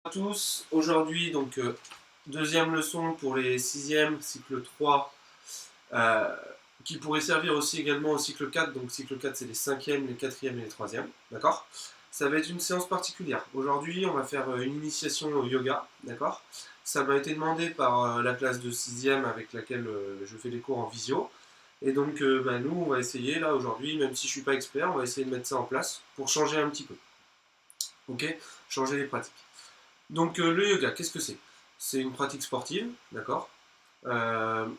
À tous, aujourd'hui donc deuxième leçon pour les 6e, cycle 3, qui pourrait servir aussi également au cycle 4, donc cycle 4 c'est les 5e, les 4e et les 3e, d'accord? Ça va être une séance particulière. Aujourd'hui on va faire une initiation au yoga, d'accord? Ça m'a été demandé par la classe de 6e avec laquelle je fais des cours en visio. Et donc nous on va essayer là aujourd'hui, même si je suis pas expert, on va essayer de mettre ça en place pour changer un petit peu. Ok? Changer les pratiques. Donc le yoga, qu'est-ce que c'est? C'est une pratique sportive, d'accord? Avec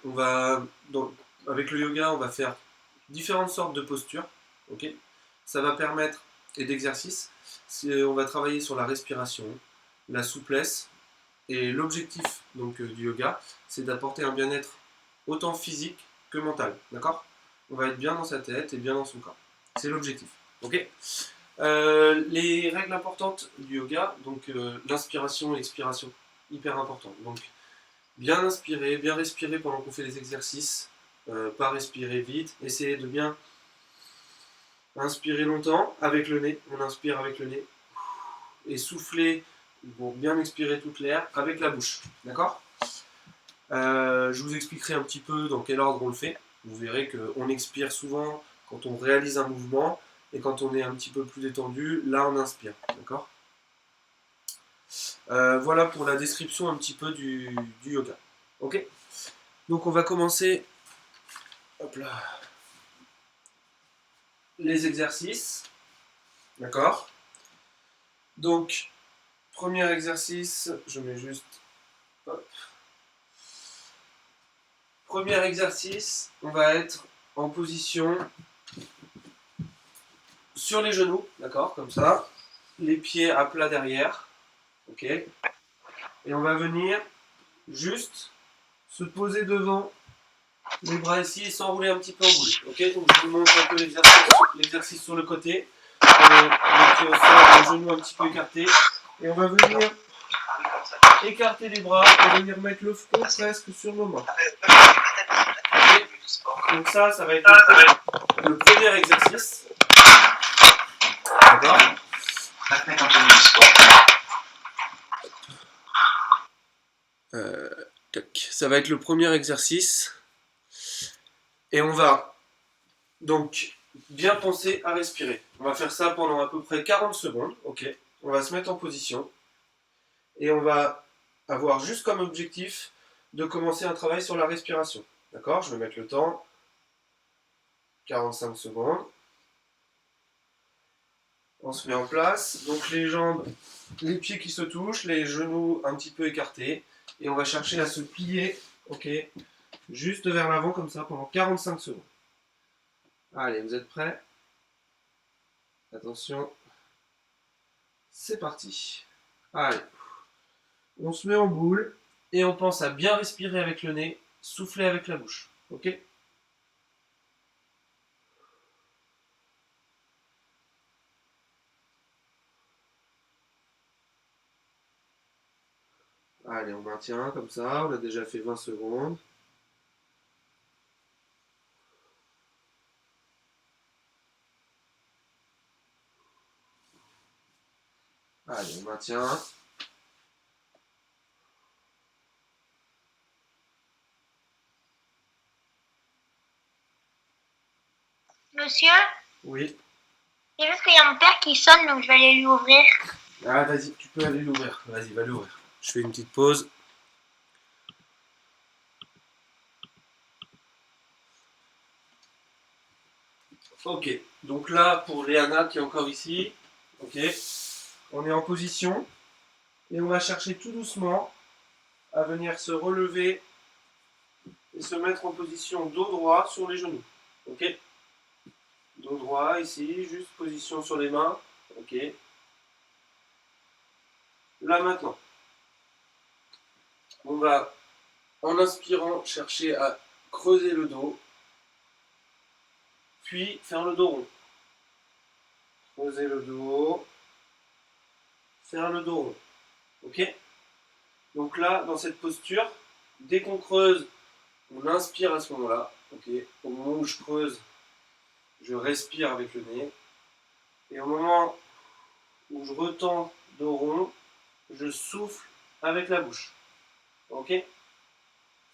le yoga, on va faire différentes sortes de postures, ok? Ça va permettre, et d'exercices, on va travailler sur la respiration, la souplesse, et l'objectif du yoga, c'est d'apporter un bien-être autant physique que mental, d'accord? On va être bien dans sa tête et bien dans son corps. C'est l'objectif, ok? Les règles importantes du yoga, donc l'inspiration et l'expiration, hyper important. Donc bien inspirer, bien respirer pendant qu'on fait les exercices, pas respirer vite, essayer de bien inspirer longtemps avec le nez, on inspire avec le nez, et souffler pour bien expirer toute l'air avec la bouche, d'accord? Je vous expliquerai un petit peu dans quel ordre on le fait. Vous verrez qu'on expire souvent quand on réalise un mouvement, et quand on est un petit peu plus détendu, là on inspire, d'accord? Voilà pour la description un petit peu du yoga. Ok? Donc on va commencer. Hop là. Les exercices. D'accord? Donc, premier exercice, je mets juste. Hop. Premier exercice, on va être en position sur les genoux, d'accord? Comme ça. Les pieds à plat derrière. Ok? Et on va venir juste se poser devant les bras ici et s'enrouler un petit peu en boule. Ok? Donc je vous montre un peu l'exercice sur le côté. Les pieds au sol, les genoux un petit peu écartés. Et on va venir écarter les bras et venir mettre le front presque sur nos mains. Okay. Donc ça va être le premier exercice. D'accord? Ça va être le premier exercice. Et on va donc bien penser à respirer. On va faire ça pendant à peu près 40 secondes. Ok? On va se mettre en position. Et on va avoir juste comme objectif de commencer un travail sur la respiration. D'accord? Je vais mettre le temps. 45 secondes. On se met en place. Donc les jambes, les pieds qui se touchent, les genoux un petit peu écartés. Et on va chercher à se plier, ok, juste vers l'avant comme ça pendant 45 secondes. Allez, vous êtes prêts? Attention. C'est parti. Allez. On se met en boule et on pense à bien respirer avec le nez, souffler avec la bouche. Ok? Allez, on maintient comme ça. On a déjà fait 20 secondes. Allez, on maintient. Monsieur? Oui. C'est juste qu'il y a mon père qui sonne, donc je vais aller lui ouvrir. Ah, vas-y, tu peux aller l'ouvrir. Vas-y, va l'ouvrir. Je fais une petite pause. Ok, donc là, pour Léana qui est encore ici, ok, on est en position et on va chercher tout doucement à venir se relever et se mettre en position dos droit sur les genoux. Ok, dos droit ici, juste position sur les mains. Ok, là maintenant, on va en inspirant chercher à creuser le dos, puis faire le dos rond. Creuser le dos, faire le dos rond. Ok? Donc là, dans cette posture, dès qu'on creuse, on inspire à ce moment-là. Ok? Au moment où je creuse, je respire avec le nez. Et au moment où je retends dos rond, je souffle avec la bouche. Ok?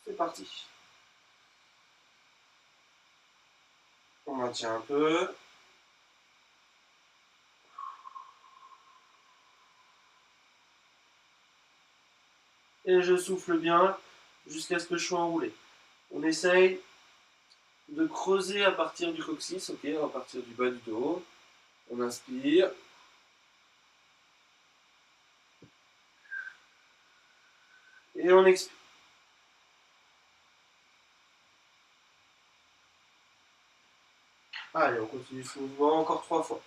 C'est parti. On maintient un peu. Et je souffle bien jusqu'à ce que je sois enroulé. On essaye de creuser à partir du coccyx, ok, à partir du bas du dos. On inspire. Et on expire. Allez, on continue ce mouvement encore 3 fois.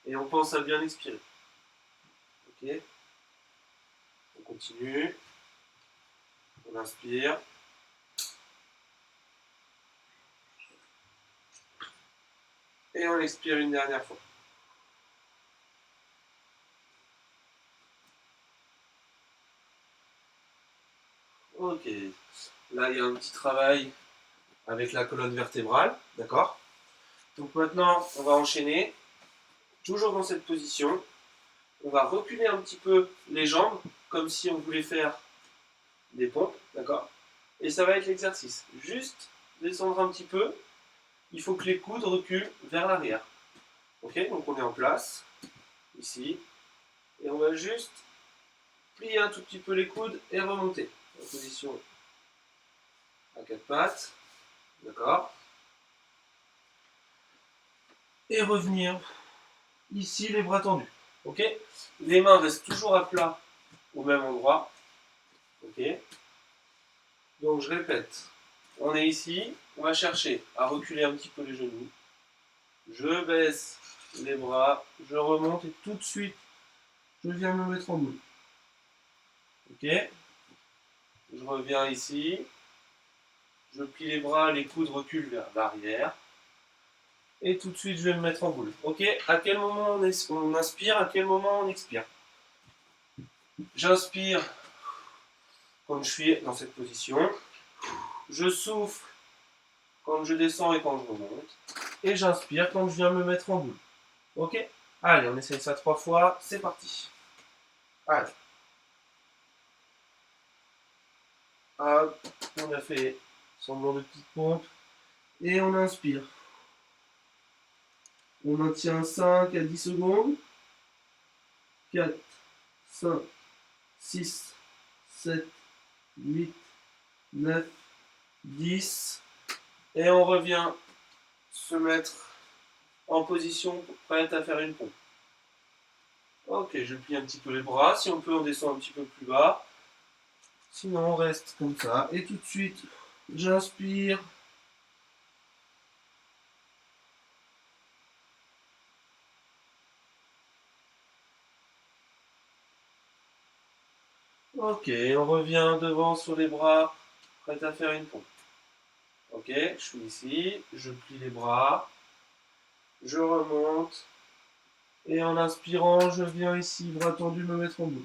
Et on pense à bien expirer. Ok. On continue. On inspire. Et on expire une dernière fois. Ok. Là, il y a un petit travail avec la colonne vertébrale. D'accord? Donc maintenant, on va enchaîner. Toujours dans cette position. On va reculer un petit peu les jambes, comme si on voulait faire des pompes. D'accord? Et ça va être l'exercice. Juste descendre un petit peu. Il faut que les coudes reculent vers l'arrière. Ok? Donc on est en place. Ici. Et on va juste plier un tout petit peu les coudes et remonter. En position à 4 pattes. D'accord? Et revenir ici, les bras tendus. Ok? Les mains restent toujours à plat au même endroit. Ok? Donc je répète. On est ici. On va chercher à reculer un petit peu les genoux. Je baisse les bras. Je remonte et tout de suite, je viens me mettre en boule. Ok? Je reviens ici. Je plie les bras, les coudes reculent vers l'arrière. Et tout de suite, je vais me mettre en boule. Ok? À quel moment on inspire, à quel moment on expire? J'inspire quand je suis dans cette position. Je souffle quand je descends et quand je remonte. Et j'inspire quand je viens me mettre en boule. Ok? Allez, on essaye ça 3 fois. C'est parti. Allez. Hop, on a fait semblant de petite pompe. Et on inspire. On maintient 5 à 10 secondes. 4, 5, 6, 7, 8, 9, 10. Et on revient se mettre en position prête à faire une pompe. Ok, je plie un petit peu les bras. Si on peut, on descend un petit peu plus bas. Sinon, on reste comme ça. Et tout de suite, j'inspire. Ok, on revient devant sur les bras, prête à faire une pompe. Ok, je suis ici, je plie les bras, je remonte, et en inspirant, je viens ici, bras tendus, me mettre en boule.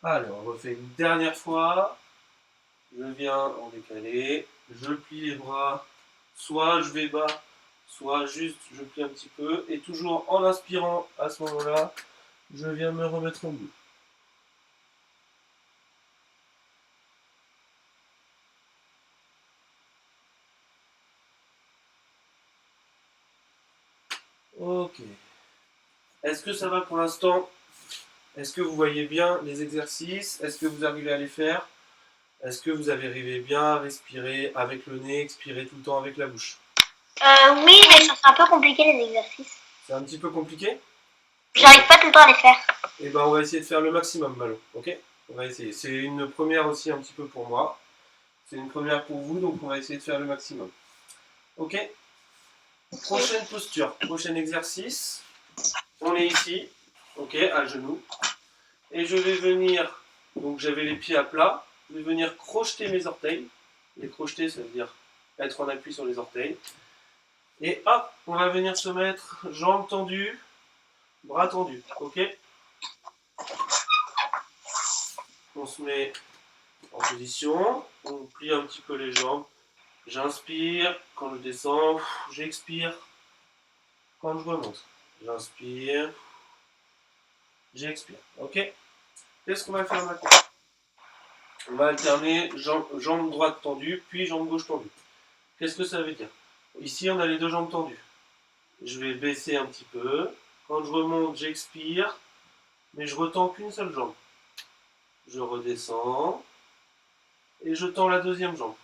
Allez, on refait une dernière fois. Je viens en décalé, je plie les bras, soit je vais bas, soit juste je plie un petit peu, et toujours en inspirant à ce moment-là, je viens me remettre en boule. Ok. Est-ce que ça va pour l'instant? Est-ce que vous voyez bien les exercices? Est-ce que vous arrivez à les faire? Est-ce que vous arrivez bien à respirer avec le nez, expirer tout le temps avec la bouche? Oui, mais ça c'est un peu compliqué les exercices. C'est un petit peu compliqué? J'arrive pas tout le temps à les faire. Eh ben, on va essayer de faire le maximum, Malo. Ok? On va essayer. C'est une première aussi un petit peu pour moi. C'est une première pour vous, donc on va essayer de faire le maximum. Ok? Prochaine posture, prochain exercice. On est ici, ok, à genoux. Et je vais venir, donc j'avais les pieds à plat, je vais venir crocheter mes orteils. Les crocheter, ça veut dire être en appui sur les orteils. Et hop, on va venir se mettre jambes tendues, bras tendus, ok? On se met en position, on plie un petit peu les jambes. J'inspire, quand je descends, j'expire, quand je remonte. J'inspire, j'expire, ok? Qu'est-ce qu'on va faire maintenant? On va alterner jambe droite tendue, puis jambe gauche tendue. Qu'est-ce que ça veut dire? Ici, on a les deux jambes tendues. Je vais baisser un petit peu. Quand je remonte, j'expire, mais je retends qu'une seule jambe. Je redescends et je tends la deuxième jambe.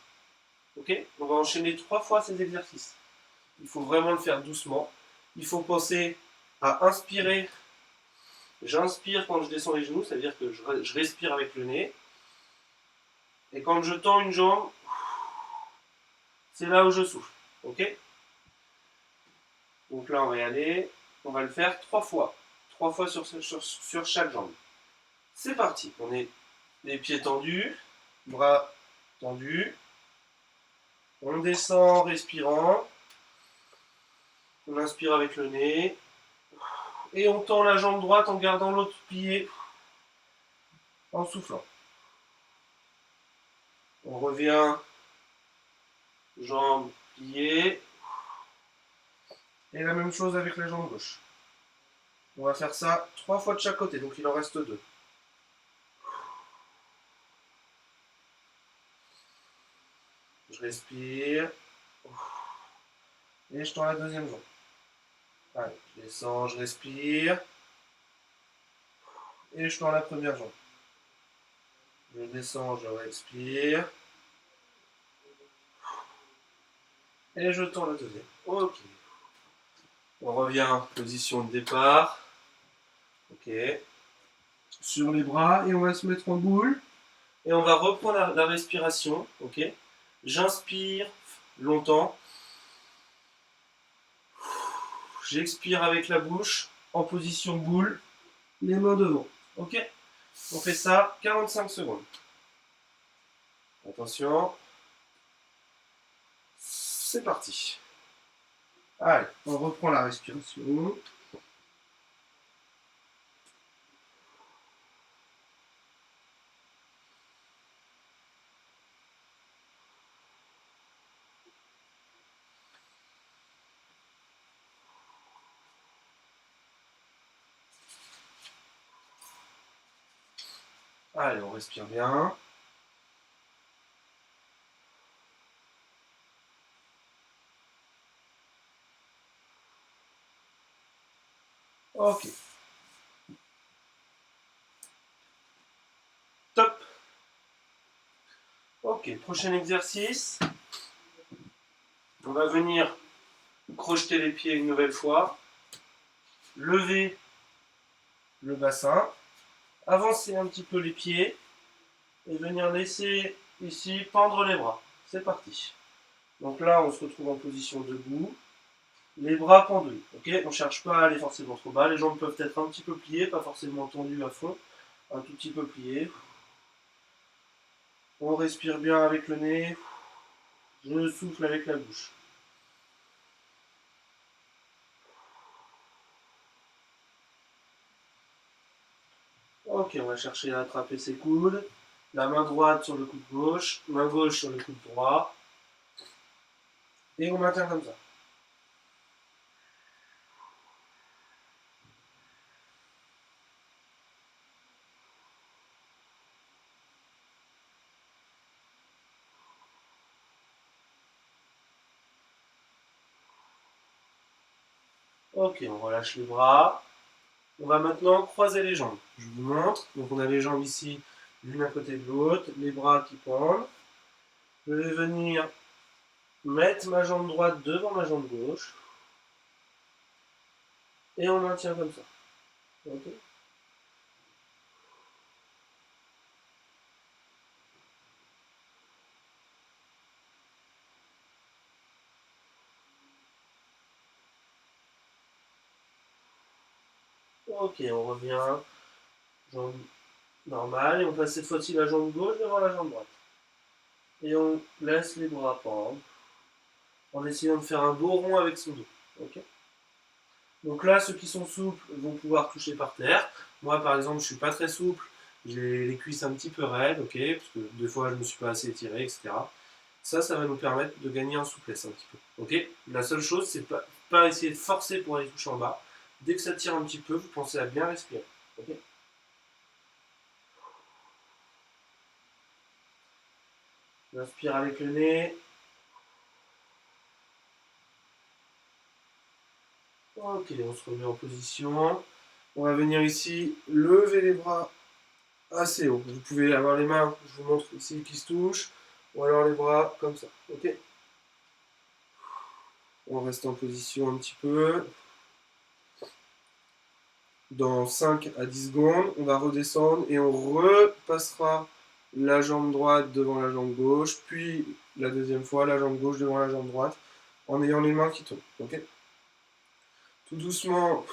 Ok? On va enchaîner 3 fois ces exercices. Il faut vraiment le faire doucement. Il faut penser à inspirer. J'inspire quand je descends les genoux, c'est-à-dire que je respire avec le nez. Et quand je tends une jambe, c'est là où je souffle. Ok? Donc là, on va y aller. On va le faire 3 fois. 3 fois sur chaque jambe. C'est parti. On est les pieds tendus, bras tendus. On descend en respirant. On inspire avec le nez. Et on tend la jambe droite en gardant l'autre plié en soufflant. On revient, jambe pliée. Et la même chose avec la jambe gauche. On va faire ça 3 fois de chaque côté, donc il en reste 2. Je respire. Et je tends la deuxième jambe. Allez, je descends, je respire. Et je tends la première jambe. Je descends, je respire. Et je tends la deuxième. Ok. On revient, position de départ. Ok. Sur les bras et on va se mettre en boule. Et on va reprendre la respiration. Ok. J'inspire longtemps. J'expire avec la bouche en position boule. Les mains devant. Ok. On fait ça 45 secondes. Attention. C'est parti. Allez, on reprend la respiration. Allez, on respire bien. Ok. Top. Ok, prochain exercice. On va venir crocheter les pieds une nouvelle fois. Lever le bassin. Avancer un petit peu les pieds. Et venir laisser ici pendre les bras. C'est parti. Donc là, on se retrouve en position debout. Les bras pendus. Ok, on ne cherche pas à aller forcément trop bas. Les jambes peuvent être un petit peu pliées, pas forcément tendues à fond. Un tout petit peu pliées. On respire bien avec le nez. Je souffle avec la bouche. Ok, on va chercher à attraper ses coudes. La main droite sur le coude gauche, main gauche sur le coude droit. Et on maintient comme ça. Ok, on relâche les bras. On va maintenant croiser les jambes. Je vous montre. Donc on a les jambes ici, l'une à côté de l'autre, les bras qui pendent. Je vais venir mettre ma jambe droite devant ma jambe gauche. Et on maintient comme ça. Ok. Ok, on revient. Jambe normale. Et on passe cette fois-ci la jambe gauche devant la jambe droite. Et on laisse les bras pendre. en essayant de faire un beau rond avec son dos. Okay, donc là, ceux qui sont souples vont pouvoir toucher par terre. Moi, par exemple, je suis pas très souple. J'ai les cuisses un petit peu raides, ok, parce que des fois, je ne me suis pas assez étiré, etc. Ça va nous permettre de gagner en souplesse un petit peu. Ok, la seule chose, c'est pas essayer de forcer pour aller toucher en bas. Dès que ça tire un petit peu, vous pensez à bien respirer. Okay, inspire avec le nez. Ok, on se remet en position. On va venir ici, lever les bras assez haut. Vous pouvez avoir les mains, je vous montre ici, qui se touchent, ou alors les bras comme ça. Ok, on reste en position un petit peu. Dans 5 à 10 secondes, on va redescendre et on repassera la jambe droite devant la jambe gauche, puis la deuxième fois, la jambe gauche devant la jambe droite, en ayant les mains qui tombent. Ok, tout doucement,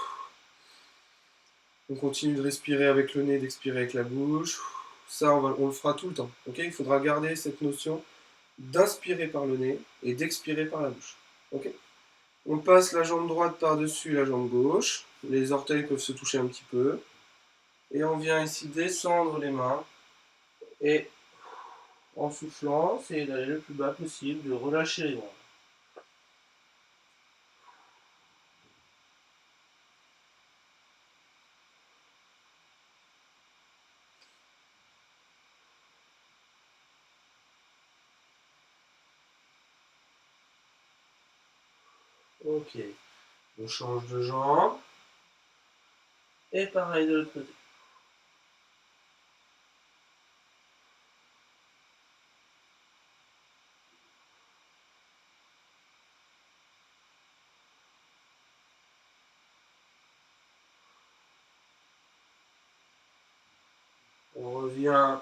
on continue de respirer avec le nez, d'expirer avec la bouche. Ça, on le fera tout le temps. Ok, il faudra garder cette notion d'inspirer par le nez et d'expirer par la bouche. Ok, on passe la jambe droite par-dessus la jambe gauche. Les orteils peuvent se toucher un petit peu. Et on vient ici descendre les mains. Et en soufflant, c'est d'aller le plus bas possible, de relâcher les bras. Ok, on change de jambe. Et pareil de l'autre côté. On revient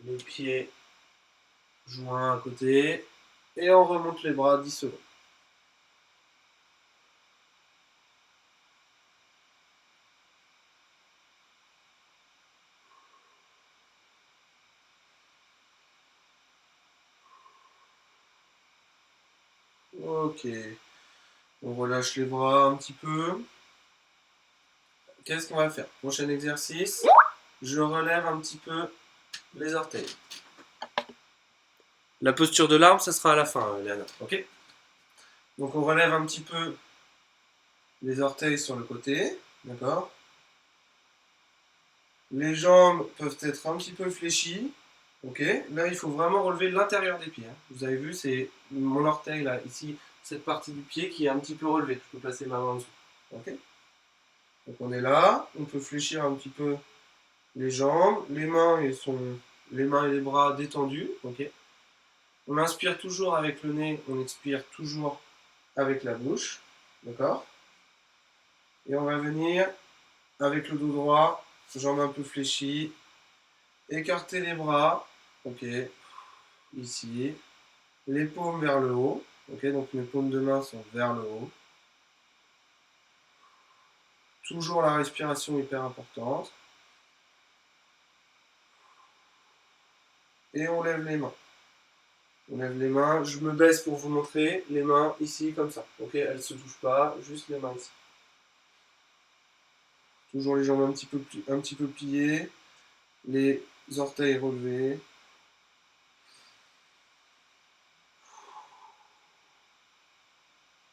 les pieds joints à côté. Et on remonte les bras 10 secondes. Ok, on relâche les bras un petit peu. Qu'est-ce qu'on va faire? Prochain exercice, je relève un petit peu les orteils. La posture de l'arbre, ça sera à la fin, Léana. Ok? Donc on relève un petit peu les orteils sur le côté. D'accord? Les jambes peuvent être un petit peu fléchies. Ok? Là, il faut vraiment relever l'intérieur des pieds. Hein. Vous avez vu, c'est mon orteil, là, ici, cette partie du pied qui est un petit peu relevée. Je peux placer ma main en dessous. Ok? Donc on est là. On peut fléchir un petit peu les jambes. Les mains et les bras détendus. Ok? On inspire toujours avec le nez, on expire toujours avec la bouche. D'accord? Et on va venir avec le dos droit, jambes un peu fléchies, écarter les bras. Ok? Ici. Les paumes vers le haut. Ok? Donc mes paumes de main sont vers le haut. Toujours la respiration hyper importante. Et on lève les mains. On lève les mains. Je me baisse pour vous montrer. Les mains ici comme ça. Ok? Elles ne se touchent pas. Juste les mains ici. Toujours les jambes un petit peu pliées. Les orteils relevés.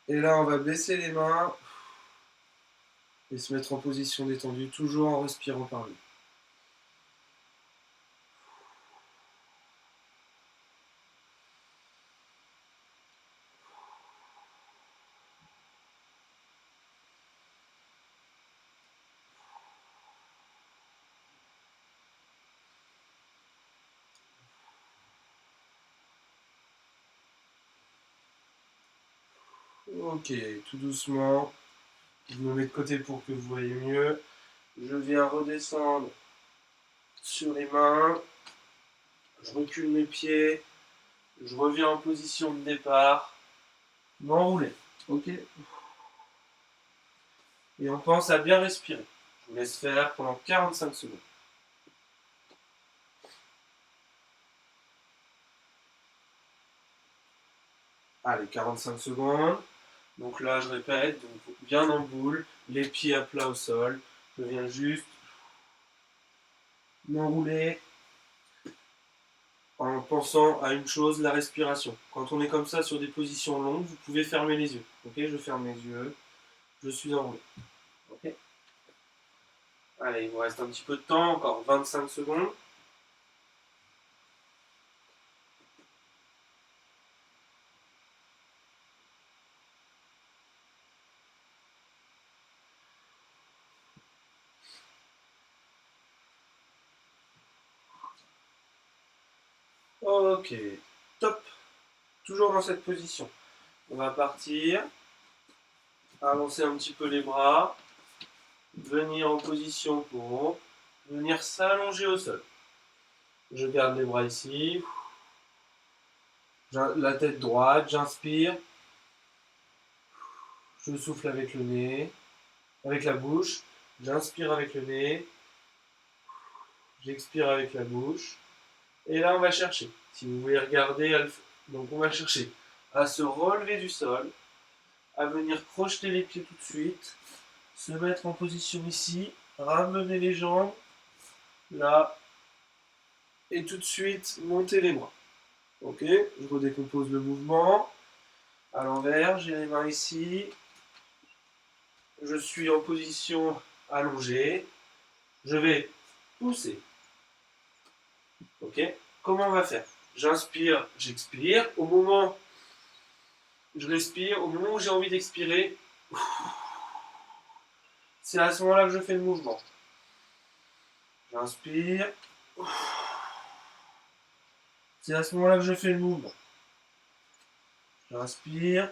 Et là, on va baisser les mains et se mettre en position détendue, toujours en respirant par le nez. Ok, tout doucement. Je me mets de côté pour que vous voyez mieux. Je viens redescendre sur les mains. Je recule mes pieds. Je reviens en position de départ. M'enrouler. Ok. Et on pense à bien respirer. Je vous laisse faire pendant 45 secondes. Allez, 45 secondes. Donc là, je répète, donc bien en boule, les pieds à plat au sol. Je viens juste m'enrouler en pensant à une chose, la respiration. Quand on est comme ça sur des positions longues, vous pouvez fermer les yeux. Ok, je ferme mes yeux. Je suis enroulé. Ok. Allez, il vous reste un petit peu de temps, encore 25 secondes. Ok, top. Toujours dans cette position. On va partir, avancer un petit peu les bras, venir en position pour venir s'allonger au sol. Je garde les bras ici, la tête droite, j'inspire, je souffle avec le nez, avec la bouche, j'inspire avec le nez, j'expire avec la bouche, et là on va chercher. Si vous voulez regarder, donc on va chercher à se relever du sol, à venir projeter les pieds tout de suite, se mettre en position ici, ramener les jambes, là, et tout de suite monter les bras. Ok, je redécompose le mouvement. À l'envers, j'ai les mains ici. Je suis en position allongée. Je vais pousser. Ok, comment on va faire? J'inspire, j'expire. Au moment où je respire, au moment où j'ai envie d'expirer, c'est à ce moment-là que je fais le mouvement. J'inspire. C'est à ce moment-là que je fais le mouvement. J'inspire.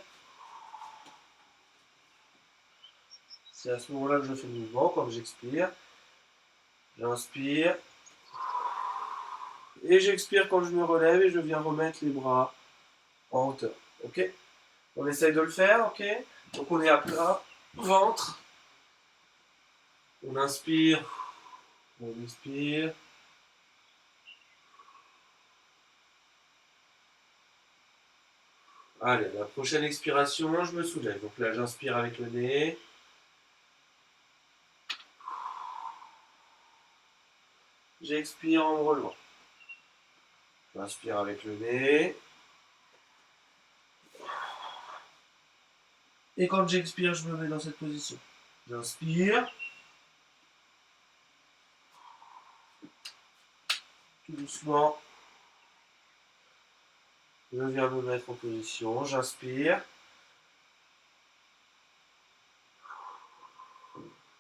C'est à ce moment-là que je fais le mouvement, comme j'expire. J'inspire. Et j'expire quand je me relève et je viens remettre les bras en hauteur. Ok? On essaye de le faire, ok? Donc on est à plat, ventre. On inspire, on expire. Allez, la prochaine expiration, je me soulève. Donc là, j'inspire avec le nez. J'expire en me relevant. J'inspire avec le nez. Et quand j'expire, je me mets dans cette position. J'inspire. Tout doucement. Je viens me mettre en position. J'inspire.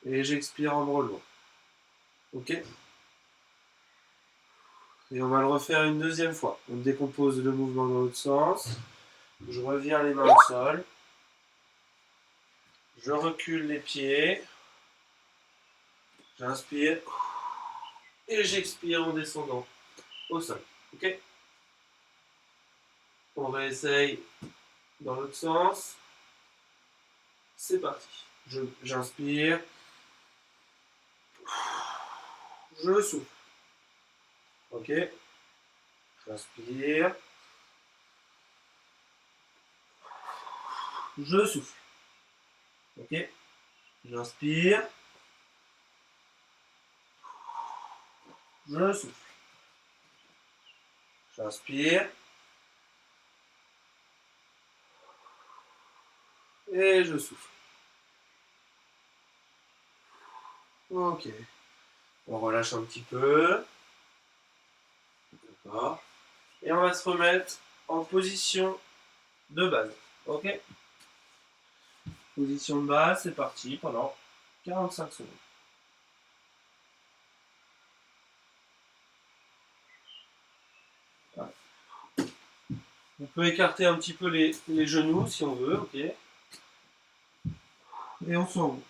Et j'expire en me relevant. Ok? Et on va le refaire une deuxième fois. On décompose le mouvement dans l'autre sens. Je reviens les mains au sol. Je recule les pieds. J'inspire. Et j'expire en descendant au sol. Ok? On réessaye dans l'autre sens. C'est parti. J'inspire. Je souffle. Ok? J'inspire. Je souffle. Ok? J'inspire. Je souffle. J'inspire. Et je souffle. Ok. On relâche un petit peu. D'accord. Et on va se remettre en position de base. Ok? Position de base, c'est parti pendant 45 secondes. Voilà. On peut écarter un petit peu les genoux si on veut, ok? Et on s'enroule.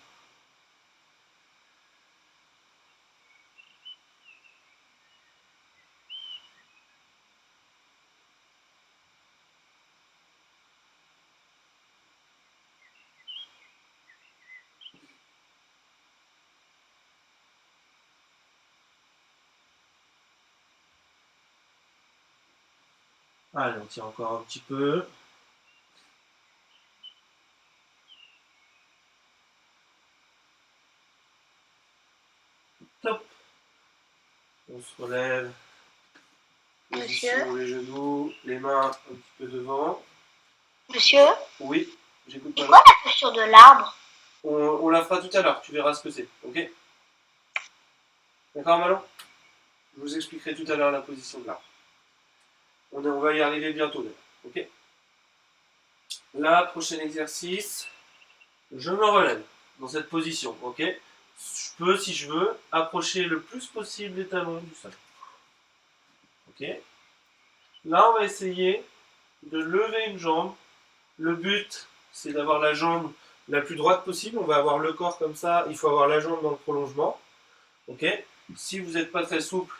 Allez, on tire encore un petit peu. Top. On se relève. Position, les genoux, les mains un petit peu devant. Monsieur, Oui, j'écoute c'est pas. quoi la posture de l'arbre? On la fera tout à l'heure, tu verras ce que c'est, ok? D'accord, Malon? Je vous expliquerai tout à l'heure la position de l'arbre. On va y arriver bientôt, d'ailleurs, ok? Là, prochain exercice, je me relève dans cette position, ok? Je peux, si je veux, approcher le plus possible les talons du sol. Ok? Là, on va essayer de lever une jambe. Le but, c'est d'avoir la jambe la plus droite possible. On va avoir le corps comme ça. Il faut avoir la jambe dans le prolongement. Ok? Si vous n'êtes pas très souple,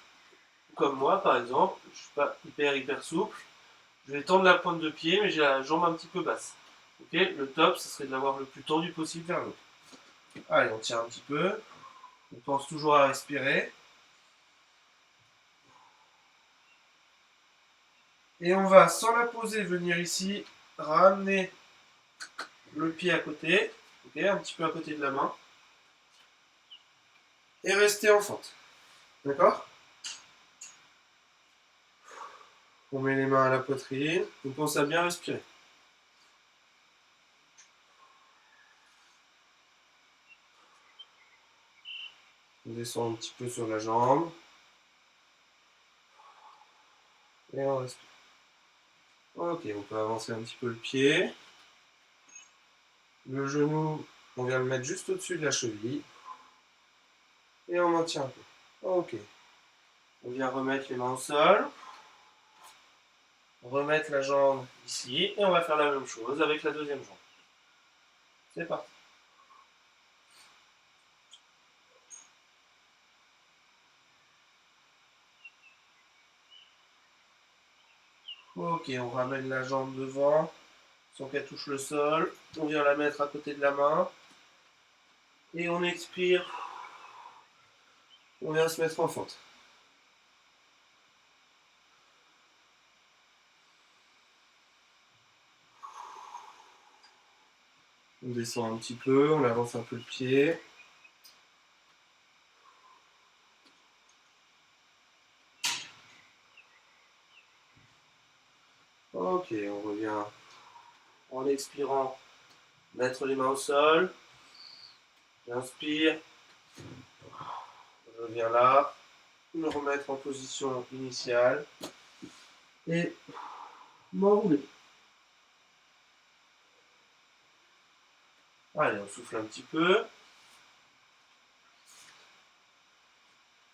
comme moi par exemple, je ne suis pas hyper souple, je vais tendre la pointe de pied, mais j'ai la jambe un petit peu basse. Ok? Le top, ce serait de l'avoir le plus tendu possible vers l'autre. Allez, on tire un petit peu. On pense toujours à respirer. Et on va, sans la poser, venir ici, ramener le pied à côté, ok, un petit peu à côté de la main, et rester en fente. D'accord? On met les mains à la poitrine, on pense à bien respirer. On descend un petit peu sur la jambe. Et on respire. Ok, on peut avancer un petit peu le pied. Le genou, on vient le mettre juste au-dessus de la cheville. Et on maintient un peu. Ok. On vient remettre les mains au sol. Remettre la jambe ici. Et on va faire la même chose avec la deuxième jambe. C'est parti. Ok, on ramène la jambe devant. Sans qu'elle touche le sol. On vient la mettre à côté de la main. Et on expire. On vient se mettre en fente. On descend un petit peu, on avance un peu le pied. Ok, on revient en expirant, mettre les mains au sol. J'inspire. Je viens là, me remettre en position initiale. Et m'enrouler. Allez, on souffle un petit peu.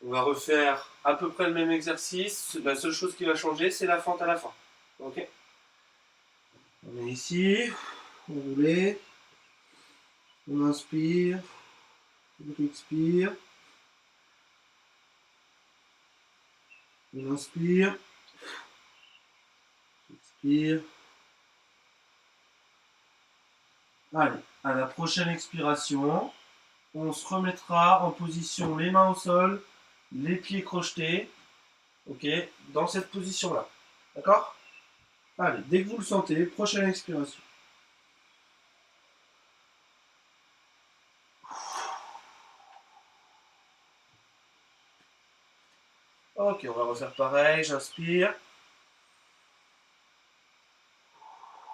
On va refaire à peu près le même exercice. La seule chose qui va changer, c'est la fente à la fin. Ok? On est ici. Enrouler. On inspire. On expire. On inspire. Expire. Allez, à la prochaine expiration, on se remettra en position les mains au sol, les pieds crochetés, ok, dans cette position-là. D'accord? Allez, dès que vous le sentez, prochaine expiration. Ok, on va refaire pareil, j'inspire.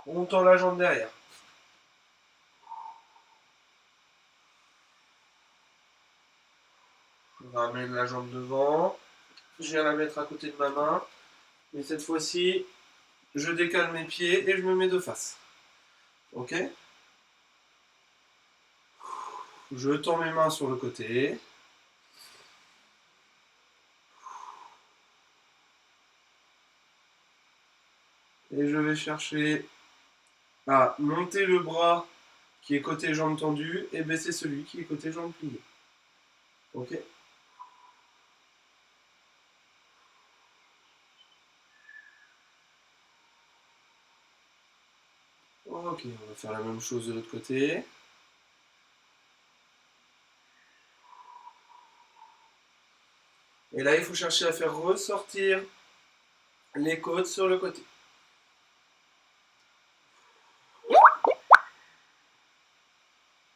On tend la jambe derrière. Je ramène la jambe devant. Je viens la mettre à côté de ma main. Mais cette fois-ci, je décale mes pieds et je me mets de face. Ok? Je tends mes mains sur le côté. Et je vais chercher à monter le bras qui est côté jambe tendue et baisser celui qui est côté jambe pliée. Ok? Ok, on va faire la même chose de l'autre côté. Et là, il faut chercher à faire ressortir les côtes sur le côté.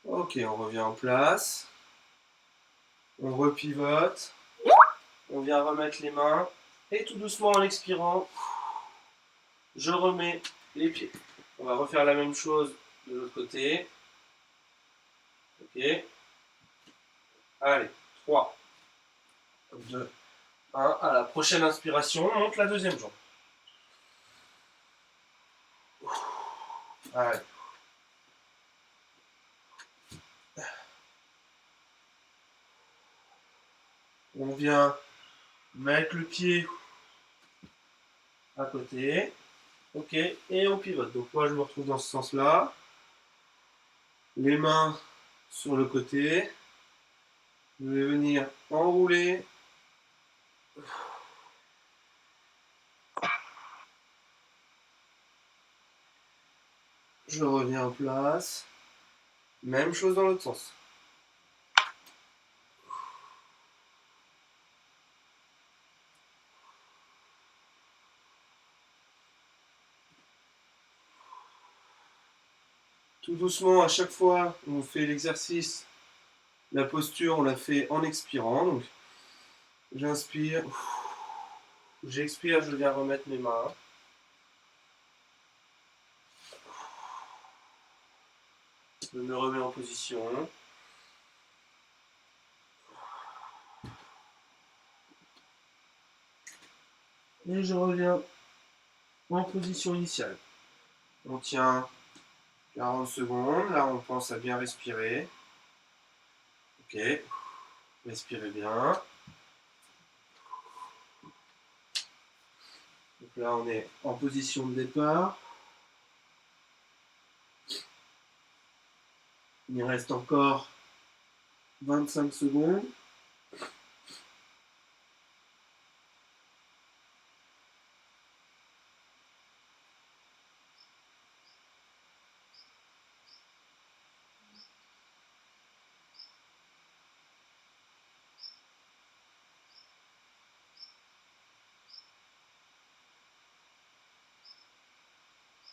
Ok, on revient en place. On repivote. On vient remettre les mains. Et tout doucement en expirant, je remets les pieds. On va refaire la même chose de l'autre côté. Ok. Allez, 3, 2, 1. À la prochaine inspiration, on monte la deuxième jambe. Allez. On vient mettre le pied à côté. Ok, et on pivote. Donc moi je me retrouve dans ce sens-là. Les mains sur le côté. Je vais venir enrouler. Je reviens en place. Même chose dans l'autre sens. Tout doucement, à chaque fois, on fait l'exercice. La posture, on la fait en expirant. Donc, j'inspire. J'expire, je viens remettre mes mains. Je me remets en position. Et je reviens en position initiale. On tient 40 secondes. Là, on pense à bien respirer. Ok. Respirez bien. Donc là, on est en position de départ. Il reste encore 25 secondes.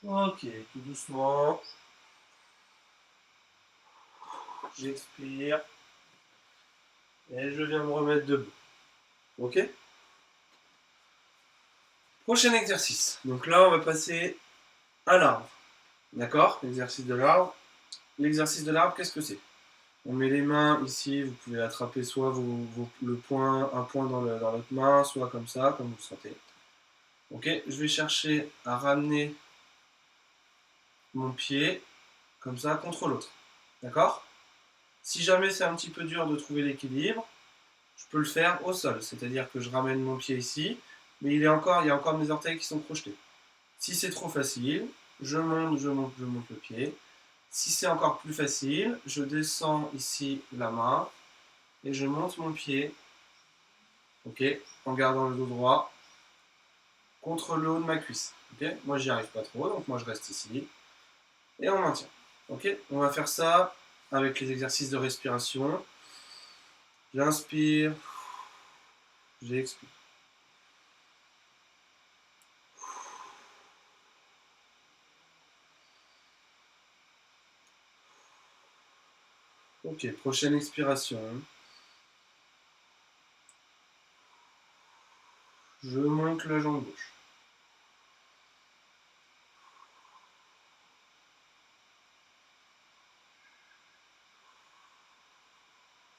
Ok, tout doucement. J'expire. Et je viens me remettre debout. Ok? Prochain exercice. Donc là, on va passer à l'arbre. D'accord? L'exercice de l'arbre. L'exercice de l'arbre, qu'est-ce que c'est? On met les mains ici, vous pouvez attraper soit le point, un point dans l'autre main, soit comme ça, comme vous le sentez. Ok? Je vais chercher à ramener mon pied comme ça contre l'autre. D'accord? Si jamais c'est un petit peu dur de trouver l'équilibre, je peux le faire au sol. C'est-à-dire que je ramène mon pied ici, mais il y a encore mes orteils qui sont projetés. Si c'est trop facile, je monte le pied. Si c'est encore plus facile, je descends ici la main et je monte mon pied, ok, en gardant le dos droit contre le haut de ma cuisse. Okay, moi, j'y arrive pas trop, donc moi, je reste ici et on maintient. Ok, on va faire ça avec les exercices de respiration. J'inspire, j'expire. Ok, prochaine expiration. Je monte la jambe gauche.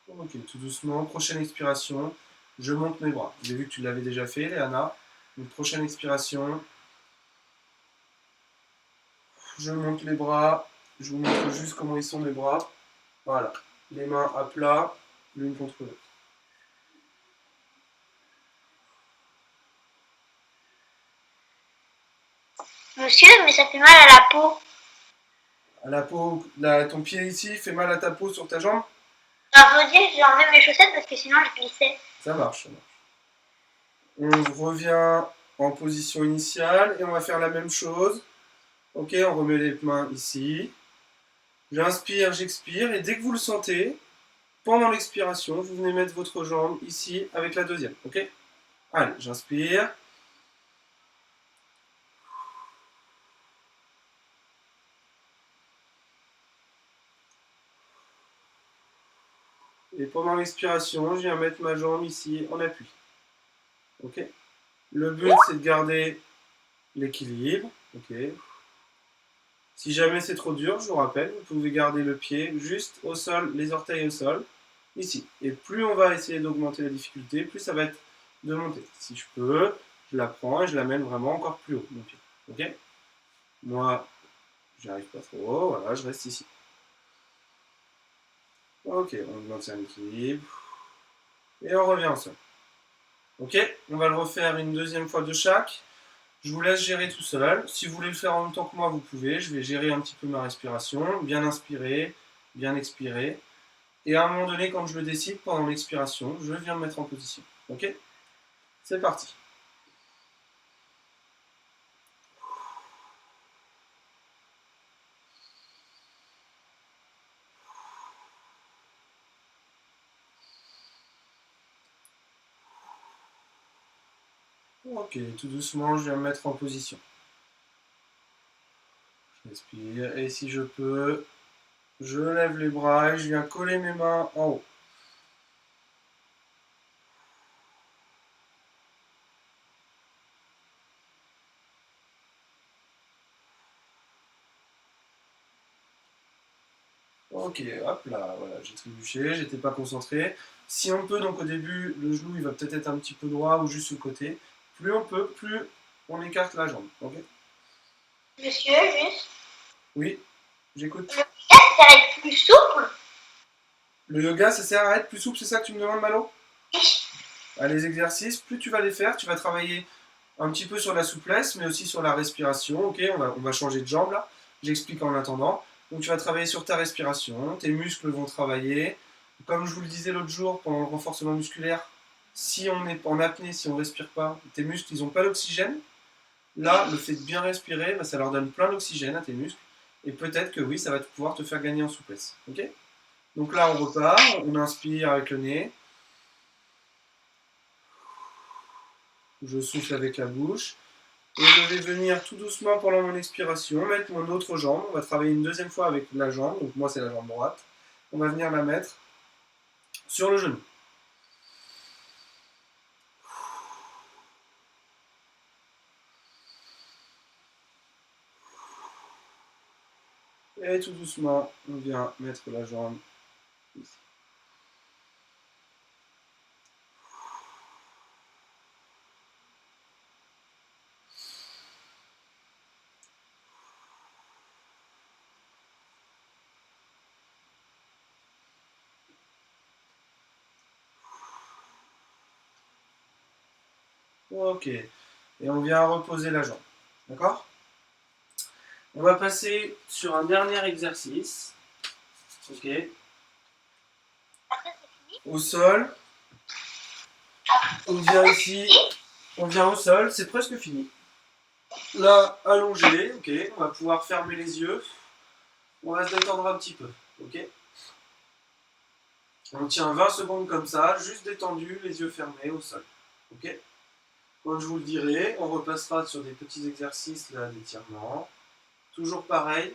Ok, tout doucement. Prochaine expiration. Je monte mes bras. J'ai vu que tu l'avais déjà fait, Léana. Une prochaine expiration. Je monte les bras. Je vous montre juste comment ils sont mes bras. Voilà. Les mains à plat, l'une contre l'autre. Monsieur, mais ça fait mal à la peau. À la peau, ton pied ici fait mal à ta peau sur ta jambe? Alors, faut dire, j'ai enlevé mes chaussettes parce que sinon je glissais. Ça marche, ça marche. On revient en position initiale et on va faire la même chose. Ok, on remet les mains ici. J'inspire, j'expire et dès que vous le sentez, pendant l'expiration, vous venez mettre votre jambe ici avec la deuxième. Ok? Allez, j'inspire. Et pendant l'expiration, je viens mettre ma jambe ici en appui. Ok. Le but, c'est de garder l'équilibre. Ok. Si jamais c'est trop dur, je vous rappelle, vous pouvez garder le pied juste au sol, les orteils au sol, ici. Et plus on va essayer d'augmenter la difficulté, plus ça va être de monter. Si je peux, je la prends et je l'amène vraiment encore plus haut, mon pied. Ok. Moi, j'arrive pas trop haut, voilà, je reste ici. Ok, on maintient l'équilibre. Et on revient au sol. Ok, on va le refaire une deuxième fois de chaque. Je vous laisse gérer tout seul. Si vous voulez le faire en même temps que moi, vous pouvez. Je vais gérer un petit peu ma respiration, bien inspirer, bien expirer. Et à un moment donné, quand je le décide, pendant l'expiration, je viens me mettre en position. Ok? C'est parti. Ok, tout doucement, je viens me mettre en position. Je respire. Et si je peux, je lève les bras et je viens coller mes mains en haut. Ok, hop là, voilà, j'ai trébuché, j'étais pas concentré. Si on peut, donc au début, le genou il va peut-être être un petit peu droit ou juste sur le côté. Plus on peut, plus on écarte la jambe. Ok? Monsieur, juste. Oui, j'écoute. Le gars, ça va être plus souple. Le yoga, ça sert à être plus souple, c'est ça que tu me demandes, Malo? Oui. Les exercices, plus tu vas les faire, tu vas travailler un petit peu sur la souplesse, mais aussi sur la respiration. Ok, on va changer de jambe là. J'explique en attendant. Donc tu vas travailler sur ta respiration, tes muscles vont travailler. Comme je vous le disais l'autre jour, pendant le renforcement musculaire, si on est en apnée, si on ne respire pas, tes muscles, ils n'ont pas d'oxygène. Là, le fait de bien respirer, bah, ça leur donne plein d'oxygène à tes muscles. Et peut-être que oui, ça va pouvoir te faire gagner en souplesse. Ok? Donc là, on repart, on inspire avec le nez. Je souffle avec la bouche. Et je vais venir tout doucement pendant mon expiration mettre mon autre jambe. On va travailler une deuxième fois avec la jambe. Donc moi, c'est la jambe droite. On va venir la mettre sur le genou. Et tout doucement, on vient mettre la jambe ici. Ok. Et on vient reposer la jambe. D'accord? On va passer sur un dernier exercice. Ok. Au sol. On vient ici. On vient au sol. C'est presque fini. Là, allongé. Ok. On va pouvoir fermer les yeux. On va se détendre un petit peu. Ok. On tient 20 secondes comme ça, juste détendu, les yeux fermés au sol. Ok? Quand je vous le dirai, on repassera sur des petits exercices là d'étirement. Toujours pareil,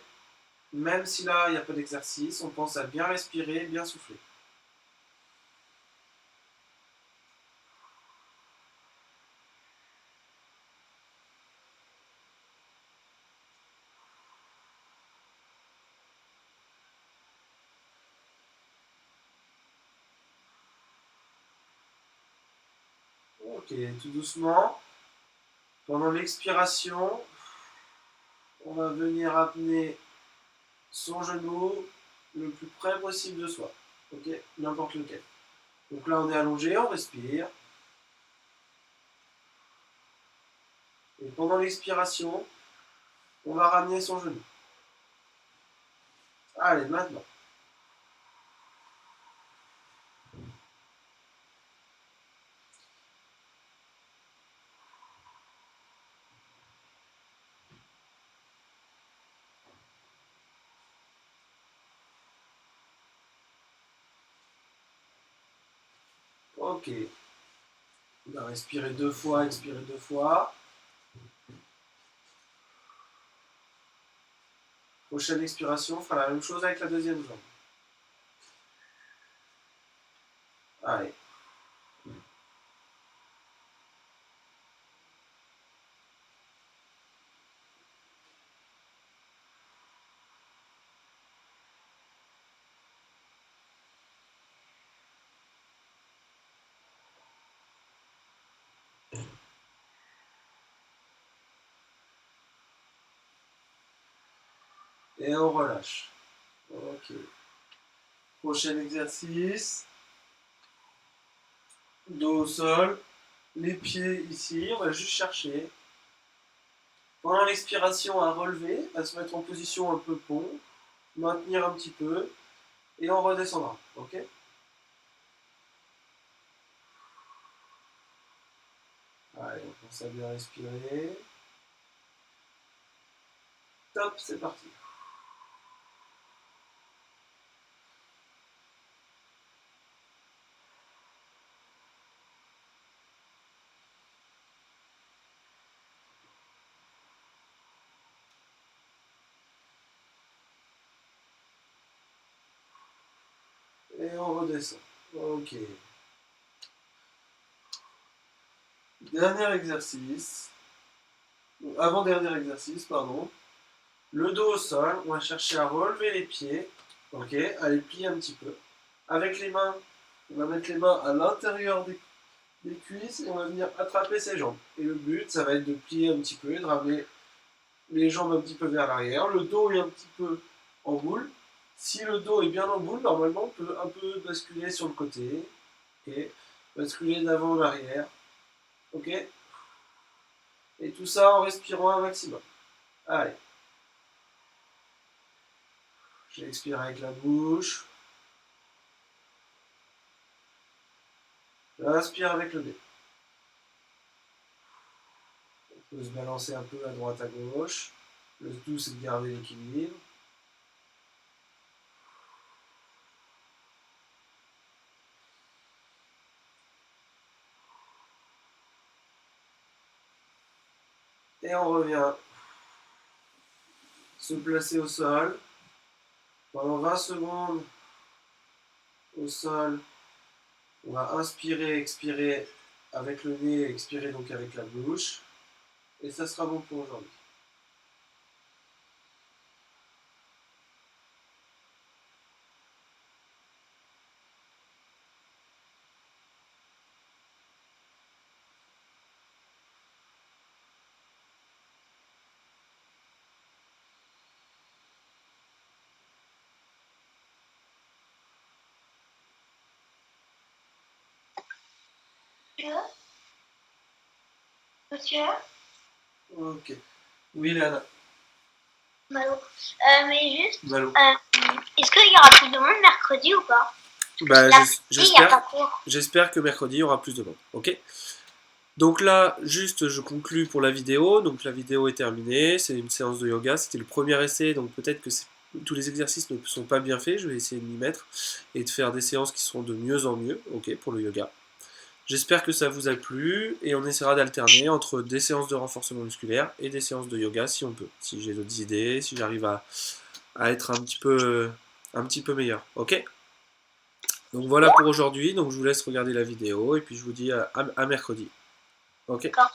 même si là il n'y a pas d'exercice, on pense à bien respirer, bien souffler. Ok, tout doucement. Pendant l'expiration, on va venir amener son genou le plus près possible de soi. Ok? N'importe lequel. Donc là on est allongé, on respire. Et pendant l'expiration, on va ramener son genou. Allez, maintenant. Ok. On va respirer 2 fois, expirer 2 fois. Prochaine expiration, on fera la même chose avec la deuxième jambe. Allez. Et on relâche. Ok. Prochain exercice. Dos au sol. Les pieds ici. On va juste chercher. Pendant l'expiration, à relever, à se mettre en position un peu pont. Maintenir un petit peu. Et on redescendra. Ok? Allez, on commence à bien respirer. Top, c'est parti. Et on redescend. Ok. Dernier exercice. Avant-dernier exercice, pardon. Le dos au sol, on va chercher à relever les pieds. Ok, à les plier un petit peu. Avec les mains, on va mettre les mains à l'intérieur des cuisses et on va venir attraper ses jambes. Et le but, ça va être de plier un petit peu, de ramener les jambes un petit peu vers l'arrière. Le dos est un petit peu en boule. Si le dos est bien en boule, normalement, on peut un peu basculer sur le côté. Ok, basculer d'avant en arrière. Ok. Et tout ça en respirant un maximum. Allez. J'expire avec la bouche. J'inspire avec le nez. On peut se balancer un peu à droite à gauche. Le tout, c'est de garder l'équilibre. Et on revient se placer au sol. Pendant 20 secondes au sol, on va inspirer, expirer avec le nez, expirer donc avec la bouche. Et ça sera bon pour aujourd'hui. Monsieur? Ok. Oui, Léana. Malo. Mais juste, Malo. est-ce qu'il y aura plus de monde mercredi ou pas? Bah, Il n'y a pas cours. j'espère que mercredi, il y aura plus de monde. Ok. Donc là, juste, je conclue pour la vidéo. Donc la vidéo est terminée. C'est une séance de yoga. C'était le premier essai, donc peut-être que tous les exercices ne sont pas bien faits. Je vais essayer de m'y mettre et de faire des séances qui seront de mieux en mieux. Ok, pour le yoga. J'espère que ça vous a plu et on essaiera d'alterner entre des séances de renforcement musculaire et des séances de yoga si on peut. Si j'ai d'autres idées, si j'arrive à être un petit peu meilleur. Ok. Donc voilà pour aujourd'hui. Donc je vous laisse regarder la vidéo et puis je vous dis à mercredi. Ok.